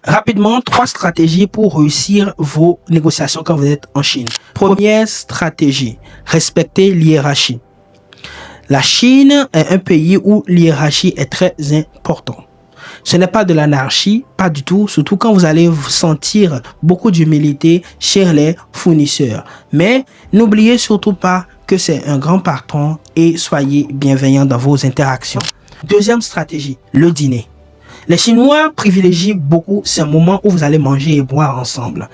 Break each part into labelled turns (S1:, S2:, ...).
S1: Rapidement, 3 stratégies pour réussir vos négociations quand vous êtes en Chine. Première stratégie, respecter l'hiérarchie. La Chine est un pays où l'hiérarchie est très importante. Ce n'est pas de l'anarchie, pas du tout, surtout quand vous allez sentir beaucoup d'humilité chez les fournisseurs. Mais n'oubliez surtout pas que c'est un grand patron et soyez bienveillants dans vos interactions. Deuxième stratégie, le dîner. Les Chinois privilégient beaucoup ces moments où vous allez manger et boire ensemble.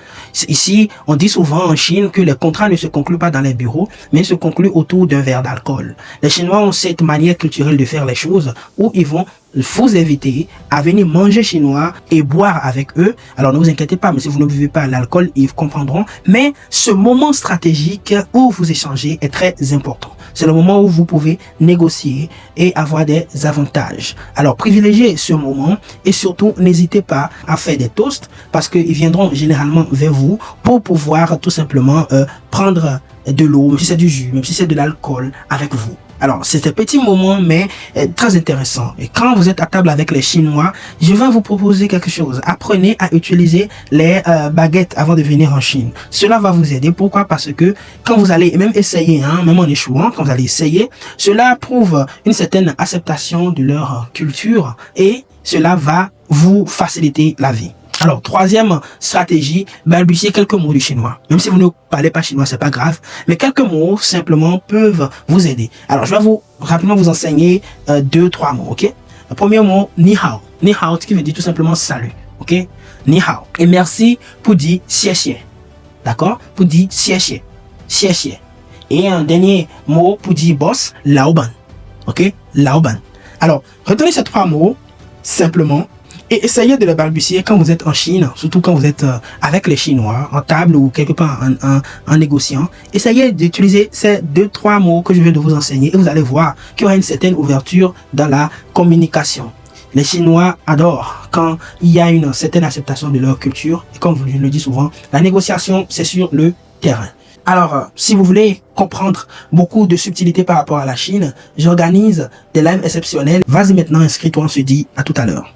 S1: Ici, on dit souvent en Chine que les contrats ne se concluent pas dans les bureaux, mais se concluent autour d'un verre d'alcool. Les Chinois ont cette manière culturelle de faire les choses où ils vont vous inviter à venir manger chinois et boire avec eux. Alors ne vous inquiétez pas, mais si vous ne buvez pas l'alcool, ils comprendront. Mais ce moment stratégique où vous échangez est très important. C'est le moment où vous pouvez négocier et avoir des avantages. Alors privilégiez ce moment et surtout n'hésitez pas à faire des toasts parce qu'ils viendront généralement vers vous pour pouvoir tout simplement prendre de l'eau, même si c'est du jus, même si c'est de l'alcool avec vous. Alors, c'est un petit moment, mais très intéressant. Et quand vous êtes à table avec les Chinois, je vais vous proposer quelque chose. Apprenez à utiliser les baguettes avant de venir en Chine. Cela va vous aider. Pourquoi? Parce que quand vous allez même essayer, même en échouant, quand vous allez essayer, cela prouve une certaine acceptation de leur culture et cela va vous faciliter la vie. Alors, troisième stratégie, balbutier quelques mots du chinois. Même si vous ne parlez pas chinois, c'est pas grave, mais quelques mots simplement peuvent vous aider. Alors, je vais rapidement vous enseigner 2-3 mots, ok? Le premier mot, ni hao. Ni hao, ce qui veut dire tout simplement salut, ok? Ni hao. Et merci pour dire xie xie. D'accord? Pour dire xie xie. Xie xie. Et un dernier mot pour dire boss, lao ban. Ok? Lao ban. Alors, retenez ces 3 mots simplement. Et essayez de le balbutier quand vous êtes en Chine, surtout quand vous êtes avec les Chinois, en table ou quelque part en négociant. Essayez d'utiliser ces 2-3 mots que je viens de vous enseigner et vous allez voir qu'il y aura une certaine ouverture dans la communication. Les Chinois adorent quand il y a une certaine acceptation de leur culture. Et comme je le dis souvent, la négociation, c'est sur le terrain. Alors, si vous voulez comprendre beaucoup de subtilités par rapport à la Chine, j'organise des lives exceptionnels. Vas-y maintenant, inscris-toi, on se dit à tout à l'heure.